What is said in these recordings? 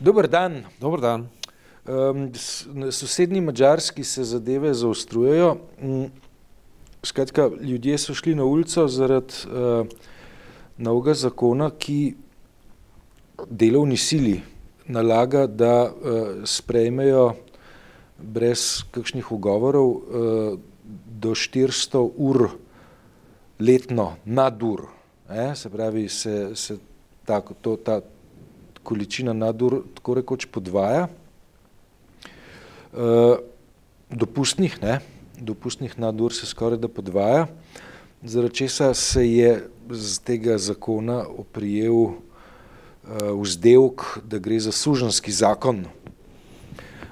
Dober dan. Dober dan. Na sosednji Madžarski se zadeve zaostrujejo. Skratka, ljudje so šli na ulico zaradi novega zakona, ki delovni sili nalaga, da sprejmejo brez kakšnih ugovorov do 400 ur letno nadur. Se pravi, ta količina nadur tako rekoč podvaja. Dopustnih nadur se skoraj da podvaja, zaradi česa se je z tega zakona oprijel vzdevek, da gre za suženjski zakon.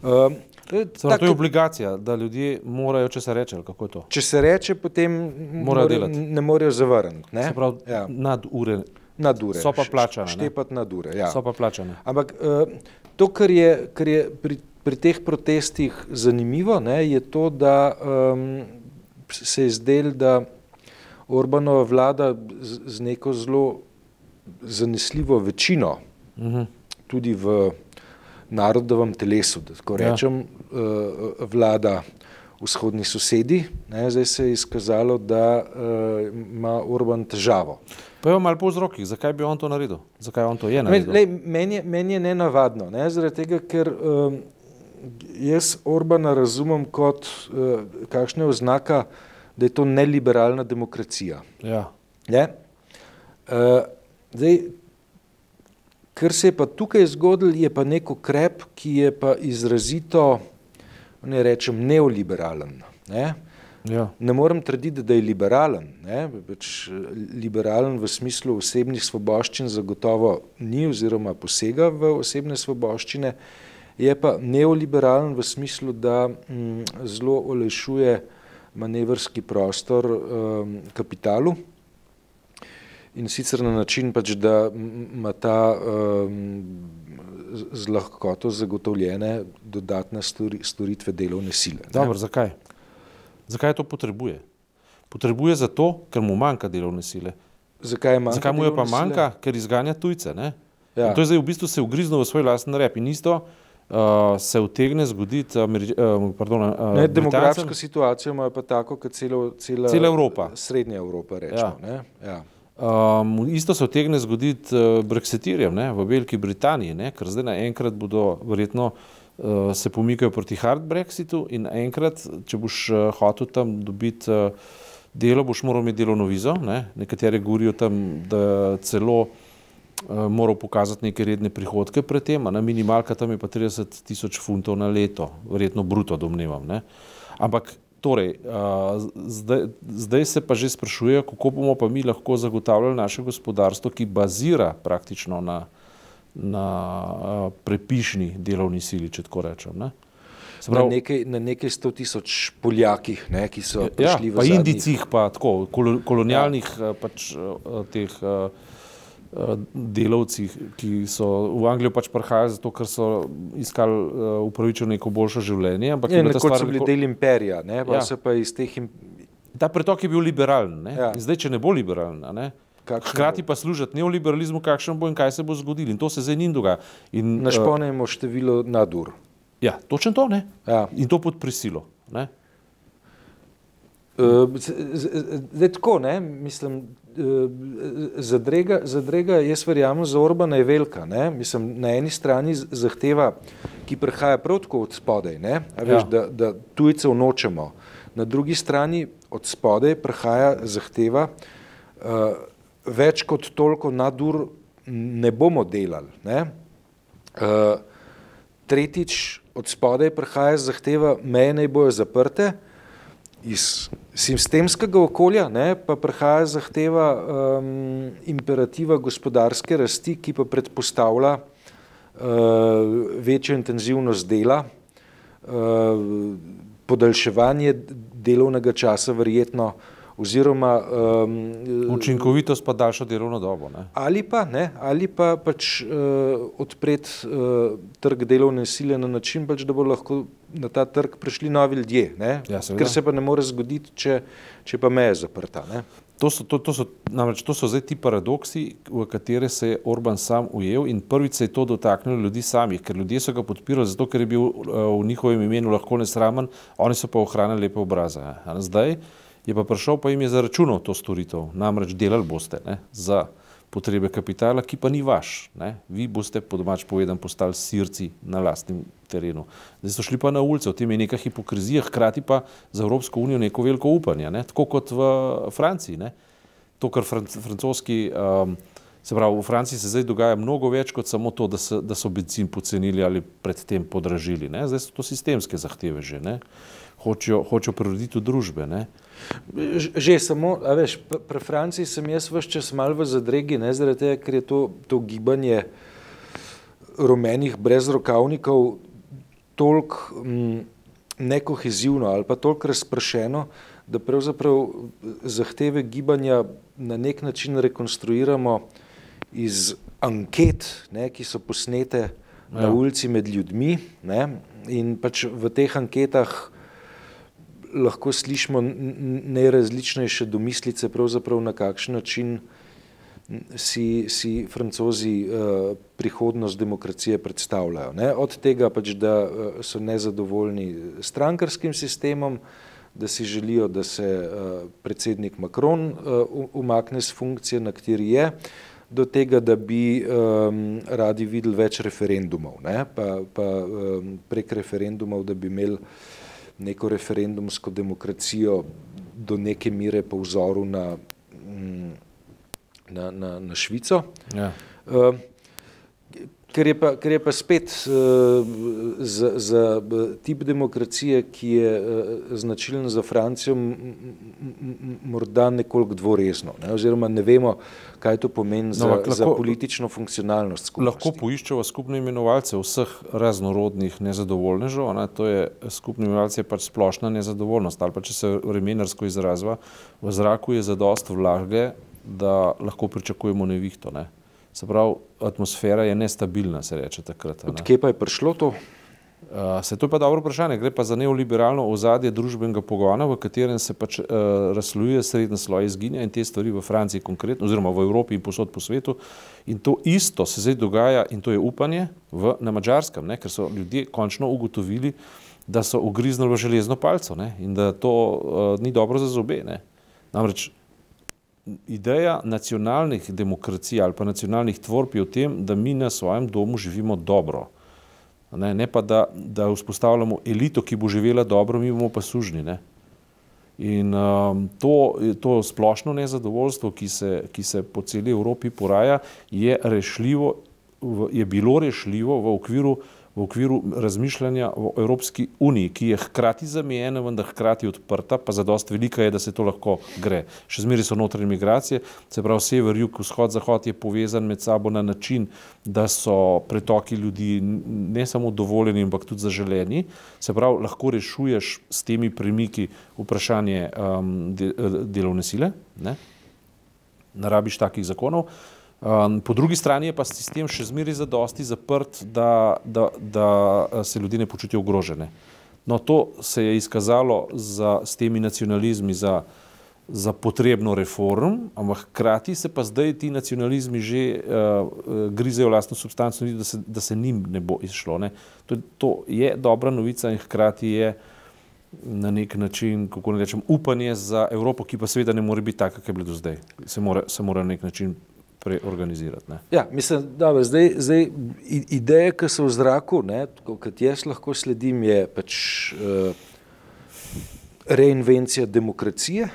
To je obligacija, da ljudje morajo, če se reče, ali kako je to? Če se reče, potem ne morejo zavrniti. Se pravi, nadure. So pa plačane. Štepati nadure, ja. So pa plačane. Ampak to, kar je pri teh protestih zanimivo, je to, da se je zdelo, da Orbanova vlada z neko zelo zanesljivo večino, tudi v narodovem telesu, da tako rečem, vlada vzhodni sosedi. Zdaj se je izkazalo, da ima Orban težavo. Pa je malo po vzrokih, zakaj bi on to naredil? Zakaj on to je naredil? Meni je nenavadno, zaradi tega, ker jaz Orbana razumem kot kakšna je oznaka, da je to neliberalna demokracija. Ja. Zdaj, kar se je pa tukaj zgodilo, je pa nek ukrep, ki je pa izrazito, ne rečem, neoliberalen. Ne morem trditi, da je liberalen. Liberalen v smislu osebnih svoboščin zagotovo ni oziroma posega v osebne svoboščine, je pa neoliberalen v smislu, da zelo olajšuje manevrski prostor kapitalu in sicer na način, da ima ta z lahkoto zagotovljene dodatne storitve delovne sile. Dobro, zakaj? Zakaj to potrebuje? Potrebuje zato, ker mu manjka delovne sile. Zakaj mu jo pa manjka? Ker izganja tujce. To je zdaj v bistvu se ugriznil v svoj lasten rep in isto se utegne zgoditi demografsko situacijo imajo pa tako, kot cela Evropa. Srednja Evropa, rečemo. Isto se utegne zgoditi brexitirjem v Veliki Britaniji, ker zdaj naenkrat bodo verjetno se pomikajo proti hard brexitu in enkrat, če boš hotel tam dobiti delo, boš moral imeti delovno vizo. Nekateri govorijo tam, da celo moral pokazati neke redne prihodke pred tem, minimalka tam je pa 30.000 funtov na leto, verjetno bruto domnevam. Ampak torej, zdaj se pa že sprašuje, kako bomo pa mi lahko zagotavljali naše gospodarstvo, ki bazira praktično na prepišni delovni sili, če tako rečem. Na nekaj 100.000 Poljakih, ki so prišli v zadnjih. Pa Indicih, pa tako, kolonialnih teh delavcih, ki so v Anglijo prihajali zato, ker so iskali upravičeno neko boljše življenje. Nekoč so bili del imperija, pa se pa iz teh... Ta pretok je bil liberalen. In zdaj, če ne bo liberalen, hkrati pa služiti neoliberalizmu, kakšen bo in kaj se bo zgodilo. In to se zdaj njim dogaja. Našponemo število nadur. Ja, točno to, in to pod prisilo. Zdaj tako, mislim, zadrega, jaz verjamem, za Orbana je velika. Mislim, na eni strani zahteva, ki prihaja prav tako od spodaj, da tujcev nočemo. Na drugi strani od spodaj prihaja zahteva, več kot toliko nadur ne bomo delali. Tretjič, od spodaj prihaja zahteva, meje naj bojo zaprte, iz sistemskega okolja pa prihaja zahteva imperativa gospodarske rasti, ki pa predpostavlja večjo intenzivnost dela, podaljševanje delovnega časa verjetno, oziroma učinkovitost pa daljšo delovno dobo. Ali pa pač odpreti trg delovne sile na način, da bo lahko na ta trg prišli novi ljudje, ker se pa ne more zgoditi, če pa meja zaprta. Namreč to so zdaj ti paradoksi, v katere se je Orban sam ujel in prvič se je to dotaknilo ljudi samih, ker ljudje so ga podpirali zato, ker je bil v njihovem imenu lahko nesramen, oni so pa ohranili lepe obraze. Zdaj je pa prišel, pa jim je zaračunal to storitev, namreč delali boste za potrebe kapitala, ki pa ni vaš. Vi boste, po domač povedan, postali sirci na lastnem terenu. Zdaj so šli pa na ulice, v tem je neka hipokrizija, hkrati pa za Evropsko unijo neko veliko upanje, tako kot v Franciji. To, kar francoski, se pravi, v Franciji se zdaj dogaja mnogo več kot samo to, da so bencin pocenili ali predtem podražili. Zdaj so to sistemske zahteve že. Hočejo preroditi v družbe. Že samo, a veš, pri Franciji sem jaz ves čas malo v zadregi, zaradi tega, ker je to gibanje rumenih brezrokavnikov toliko nekohezivno ali pa toliko razpršeno, da pravzaprav zahteve gibanja na nek način rekonstruiramo iz anket, ki so posnete na ulici med ljudmi, in pač v teh anketah lahko slišimo najrazličnejše domislice, pravzaprav na kakšen način si Francozi prihodnost demokracije predstavljajo. Od tega pač, da so nezadovoljni strankarskim sistemom, da si želijo, da se predsednik Macron umakne z funkcije, na kateri je, do tega, da bi radi videli več referendumov, pa prek referendumov, da bi imeli neko referendumsko demokracijo do neke mere po vzoru na Švico. Ja. Ker je pa spet za tip demokracije, ki je značilen za Francijo, morda nekoliko dvorezno, oziroma ne vemo, kaj to pomeni za politično funkcionalnost skupnosti. Lahko poiščeva skupne imenovalce vseh raznorodnih nezadovoljnežev, to je skupne imenovalce pač splošna nezadovoljnost, ali pa če se vremenarsko izrazva, v zraku je zadost vlage, da lahko pričakujemo nevihto. Se pravi, atmosfera je nestabilna, se reče takrat. Od kje pa je prišlo to? To je pa dobro vprašanje. Gre pa za neoliberalno ozadje družbenega pogona, v katerem se pač razslojuje srednji sloj izginja in te stvari v Franciji konkretno, oziroma v Evropi in povsod po svetu. In to isto se zdaj dogaja, in to je upanje, na Madžarskem, ker so ljudje končno ugotovili, da so ugriznili v železno palco in da to ni dobro za zobe. Namreč ideja nacionalnih demokracij ali pa nacionalnih tvorb je v tem, da mi na svojem domu živimo dobro. Ne pa, da vzpostavljamo elito, ki bo živela dobro, mi bomo pa sužnji. In to splošno nezadovoljstvo, ki se po celi Evropi poraja, je bilo rešljivo v okviru razmišljanja o Evropski uniji, ki je hkrati zamejena, vendar hkrati odprta, pa zadost velika je, da se to lahko gre. Še zmeraj so notranje migracije, se pravi sever, jug, vzhod, zahod je povezan med sabo na način, da so pretoki ljudi ne samo dovoljeni, ampak tudi zaželeni. Se pravi, lahko rešuješ s temi premiki vprašanje delovne sile, ne rabiš takih zakonov. Po drugi strani je pa sistem še zmeraj zadosti zaprt, da se ljudje ne počutijo ogrožene. No, to se je izkazalo s temi nacionalizmi za potrebno reform, ampak hkrati se pa zdaj ti nacionalizmi že grizejo lastno substanco, da se njim ne bo izšlo. To je dobra novica in hkrati je na nek način, kako ne rečem, upanje za Evropo, ki pa seveda ne more biti taka, kot je bila do zdaj. Se mora na nek način preorganizirati. Ja, mislim, da zdaj ideje, ki so v zraku, kot jaz lahko sledim, je pač reinvencija demokracije,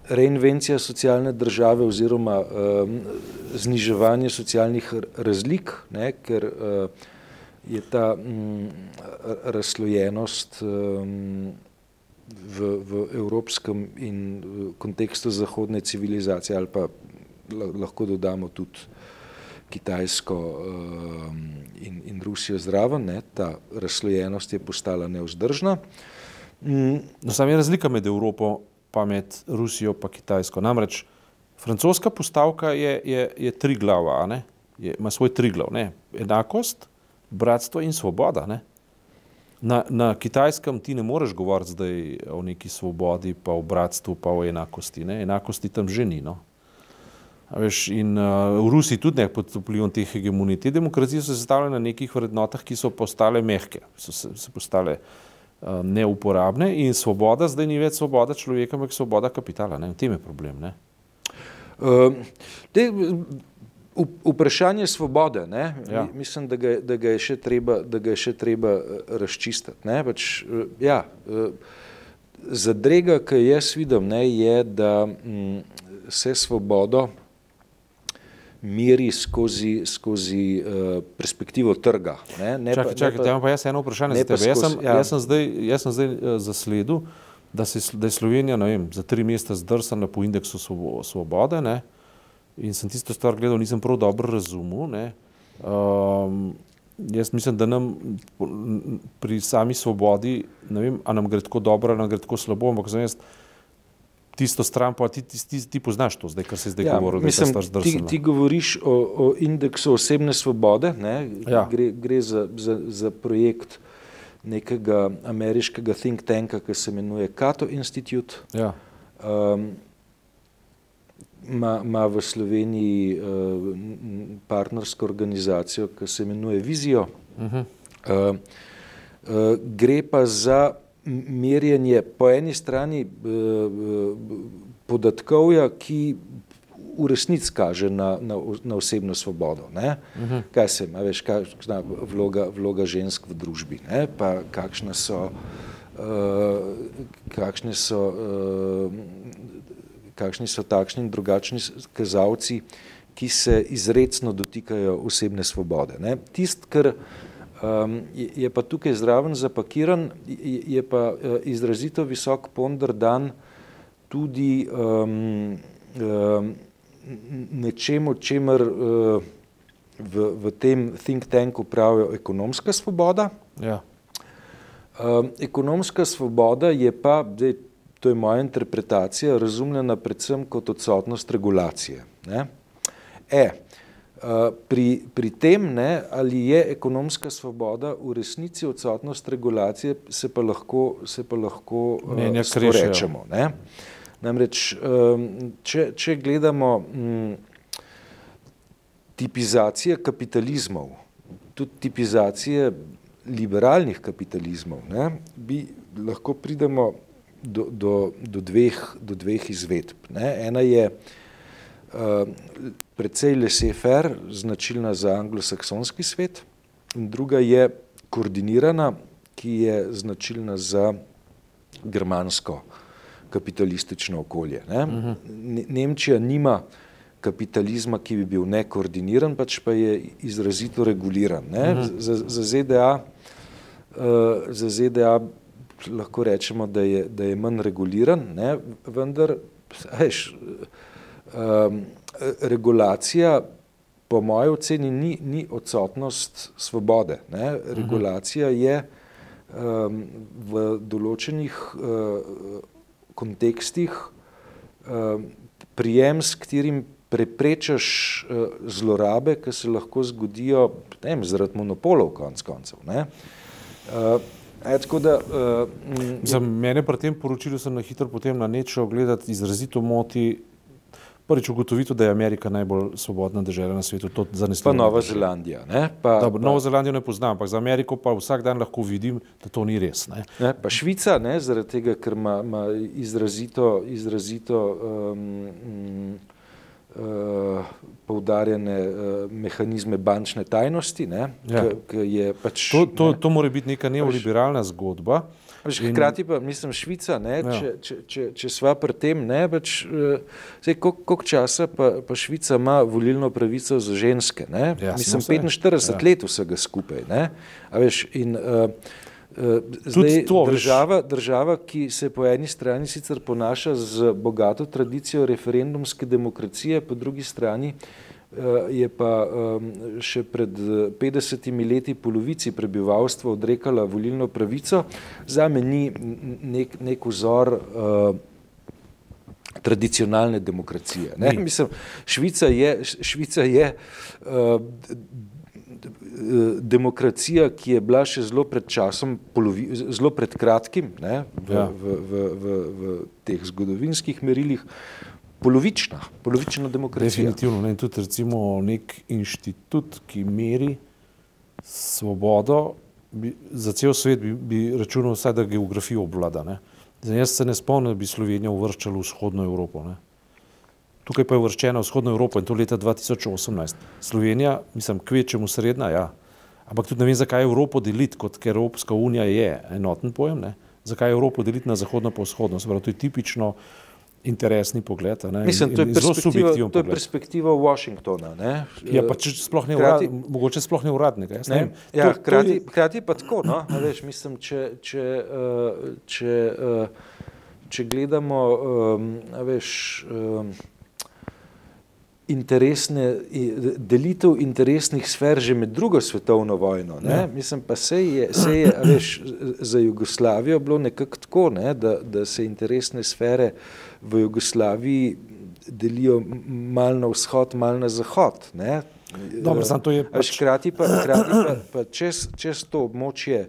reinvencija socialne države oziroma zniževanje socialnih razlik, ker je ta razslojenost v evropskem in kontekstu zahodne civilizacije ali pa lahko dodamo tudi Kitajsko in Rusijo zraven, ta razslojenost je postala nevzdržna. No, samo je razlika med Evropo pa med Rusijo pa Kitajsko. Namreč francoska postavka je triglava, ima svoj triglav, enakost, bratstvo in svoboda. Na Kitajskem ti ne moreš govoriti zdaj o neki svobodi, pa o bratstvu, pa o enakosti. Ne? Enakosti tam že ni. No? Veš, in v Rusiji tudi ne pod vplivom teh hegemonij. Te demokracije so sestavljene na nekih vrednotah, ki so postale mehke, so se postale neuporabne in svoboda zdaj ni več svoboda človeka, ampak svoboda kapitala. Ne? V tem je problem. Ne? Vprašanje svobode, ne? Ja. Mislim, da ga je še treba razčistiti. Ne? Pač, ja, zadrega, ki jaz vidim, ne, je, da se svobodo meri skozi perspektivo trga. Ne? Čakaj, pa jaz eno vprašanje za tebe. Jaz sem zdaj zasledil, da je Slovenija, ne vem, za 3 mesta zdrsana po indeksu svobode, ne? In sem tisto stvar gledal, nisem prav dobro razumel. Ne? Jaz mislim, da nam pri sami svobodi, ne vem, a nam gre tako dobro, a nam gre tako slabo, ampak sem jaz tisto stran, pa ti poznaš to zdaj, kar se zdaj govoril, da je ta stvar zdrsana. Ti govoriš o indeksu osebne svobode, ne? Ja. Gre za projekt nekega ameriškega think tanka, ki se imenuje Cato Institute. Ja. Ima v Sloveniji partnersko organizacijo, ki se imenuje Vizijo. Gre pa za merjenje po eni strani podatkovja, ki v resnici kaže na osebno svobodo. Ne? Kaj se ima, veš, kakšna vloga žensk v družbi, ne? Pa kakšne so takšni in drugačni kazalci, ki se izrecno dotikajo osebne svobode. Ne? Tisto, kar je pa tukaj zraven zapakiran, je pa izrazito visok ponder dan tudi nečemu, čemer v tem think tanku pravijo ekonomska svoboda. Ja. Ekonomska svoboda je pa, to je moja interpretacija, razumljena predvsem kot odsotnost regulacije. Ne? Pri tem, ne, ali je ekonomska svoboda v resnici odsotnost regulacije, se pa lahko sporečemo. Ne? Namreč, če gledamo tipizacije kapitalizmov, tudi tipizacije liberalnih kapitalizmov, ne, lahko pridemo do dveh izvedb. Ne. Ena je precej laissez-faire, značilna za anglosaksonski svet, in druga je koordinirana, ki je značilna za germansko kapitalistično okolje. Ne. Nemčija nima kapitalizma, ki bi bil nekoordiniran, pač pa je izrazito reguliran. Ne. Za ZDA lahko rečemo, da je manj reguliran, ne, vendar regulacija po moji oceni ni odsotnost svobode. Ne. Regulacija je v določenih kontekstih prijem, s katerim preprečaš zlorabe, ki se lahko zgodijo zaradi monopolov konec koncev. Ne. Za mene pri tem poročilu sem na hitro potem na net šel gledati, izrazito moti prvič ugotovitev, da je Amerika najbolj svobodna država na svetu. To pa Nova Zelandija. Ne? Novo Zelandijo ne poznam, ampak za Ameriko pa vsak dan lahko vidim, da to ni res. Ne? Ne, pa Švica, ne, zaradi tega, ker ima izrazito poudarjene mehanizme bančne tajnosti. Ne, ja. Je pač, to mora biti neka neoliberalna zgodba. Hkrati pa, mislim, Švica, ne, ja. če sva pri tem, ne, pač, koliko časa pa Švica ima volilno pravico za ženske, ne? Ja, mislim, 45 let vsega skupaj, ne? A veš, in zdaj država, ki se po eni strani sicer ponaša z bogato tradicijo referendumske demokracije, po drugi strani je pa še pred 50 leti polovici prebivalstva odrekala volilno pravico, zame ni nek vzor tradicionalne demokracije. Ne? Mislim, Švica je demokracija, ki je bila še zelo pred časom, zelo pred kratkim, ne, v teh zgodovinskih merilih, polovična demokracija. Definitivno, ne, in tudi recimo nek inštitut, ki meri svobodo, za cel svet bi računal vsaj, da geografijo obvlada. Ne. Zdaj, jaz se ne spomnim, da bi Slovenija uvrščala v vzhodno Evropo. Ne. Tukaj pa je uvrščena vzhodna Evropa in to leta 2018. Slovenija, mislim, kvečemu srednja, ja. Ampak tudi ne vem, zakaj Evropo deliti, ker Evropska unija je enoten pojem, ne. Zakaj Evropo deliti na zahodno pa vzhodno. Se pravi, to je tipično interesni pogled. Ne? Mislim, to je perspektiva Washingtona. Ne? Ja, pa sploh ne mogoče sploh ne uradnega. Ja, hkrati pa tako, no? Veš, mislim, če gledamo, delitev interesnih sfer že med drugo svetovno vojno, ne? Ja. Mislim, pa se je za Jugoslavijo bilo nekako tako, ne? Da se interesne sfere v Jugoslaviji delijo malo na vzhod, malo na zahod. Ne? Dobro, to je hkrati pa čez to območje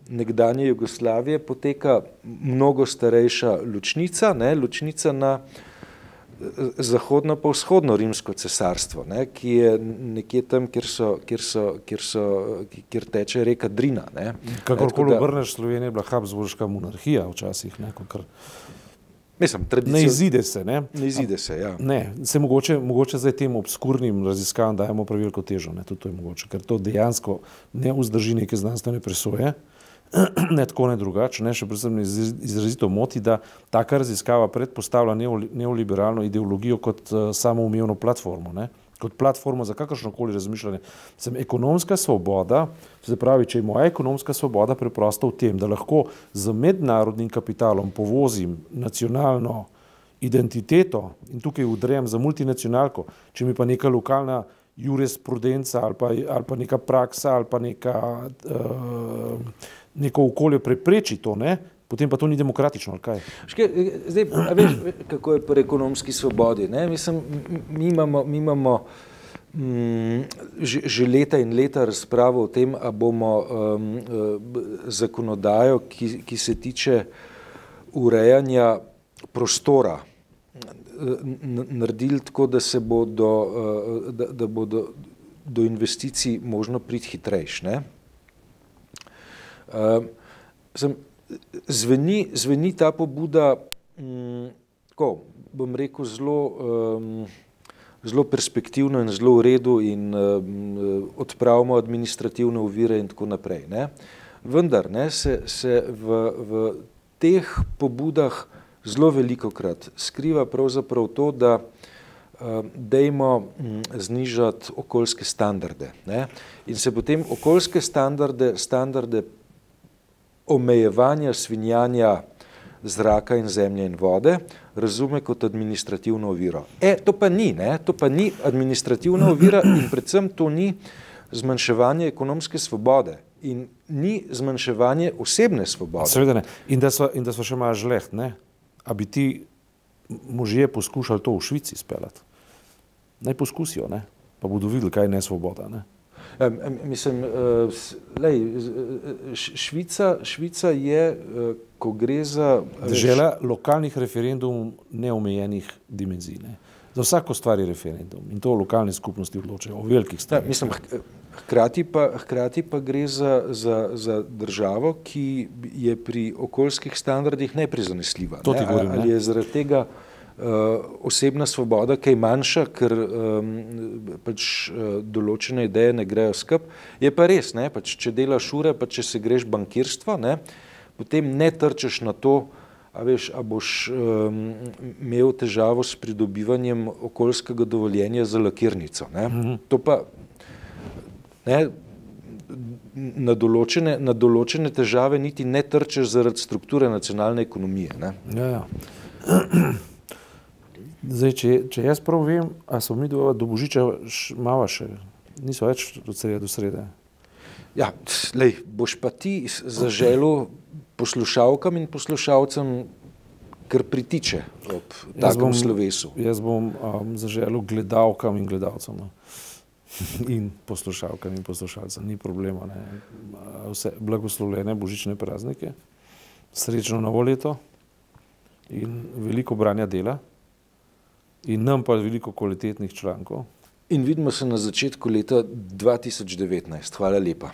nekdanje Jugoslavije poteka mnogo starejša ločnica, ne? Ločnica na zahodno pa vzhodno rimsko cesarstvo, ne? Ki je nekje tam, kjer teče reka Drina. Ne? Kakorkoli obrneš, Slovenija je bila habsburška monarhija včasih. Ne? Mislim, ne izide se, ne? Ne izide se, ja. Ne, se mogoče zdaj tem obskurnim raziskavam dajemo preveliko težo, ne, tudi to je mogoče, ker to dejansko ne vzdrži neke znanstvene presoje, ne tako, ne drugače, ne, še predvsem izrazito moti, da taka raziskava predpostavlja neoliberalno ideologijo kot samoumevno platformo, ne, kot platformo za kakršnokoli razmišljanje. Ekonomska svoboda, se pravi, če je moja ekonomska svoboda preprosto v tem, da lahko z mednarodnim kapitalom povozim nacionalno identiteto in tukaj udrem za multinacionalko, če mi pa neka lokalna jurisprudenca ali pa neka praksa ali pa neko okolje prepreči to, ne, potem pa to ni demokratično, ali kaj? Zdaj, veš, kako je pri ekonomski svobodi, ne? Mislim, mi imamo že leta in leta razpravo o tem, a bomo zakonodajo, ki se tiče urejanja prostora, naredili tako, da se bo do investicij možno priti hitrejš, ne? Zveni ta pobuda, tako, bom rekel, zelo perspektivno in zelo v redu in odpravimo administrativne ovire in tako naprej. Ne? Vendar ne, se v teh pobudah zelo velikokrat skriva pravzaprav to, da dajmo znižati okoljske standarde. Ne? In se potem okoljske standarde omejevanja svinjanja zraka in zemlje in vode razume kot administrativno oviro. To pa ni, ne? To pa ni administrativna ovira in predvsem to ni zmanjševanje ekonomske svobode in ni zmanjševanje osebne svobode. Seveda ne. In da so še malo žleht, ne? A bi ti možje poskušali to v Švici speljati? Naj poskusijo, ne? Pa bodo videli, kaj je nesvoboda, ne? Mislim, Švica je, ko gre za... Dežela lokalnih referendumov neomejenih dimenzij, ne? Za vsako stvar je referendum in to lokalne skupnosti odločajo o velikih stvarih. Mislim, hkrati pa gre za državo, ki je pri okoljskih standardih neprizanesljiva. To ti govorim, ne? Ali je zaradi tega osebna svoboda kaj manjša, ker pač določene ideje ne grejo skup. Je pa res, ne? Pač, če delaš ure, pa če se greš bankirstvo, ne? Potem ne trčeš na to, a boš imel težavo s pridobivanjem okoljskega dovoljenja za lakirnico. Ne? To pa ne, na določene težave niti ne trčeš zaradi strukture nacionalne ekonomije. Ne? Ja. Zdaj, če jaz prav vem, a so mi do Božiča mava še, niso več do srede. Ja, boš pa ti zaželel poslušalkam in poslušalcem, kar pritiče ob takem slovesu. Jaz bom zaželel gledalkam in gledalcem. in poslušalkam in poslušalcem, ni problema. Ne. Vse blagoslovljene božične praznike, srečno novo leto in veliko branja dela in nam pa veliko kvalitetnih člankov. In vidimo se na začetku leta 2019. Hvala lepa.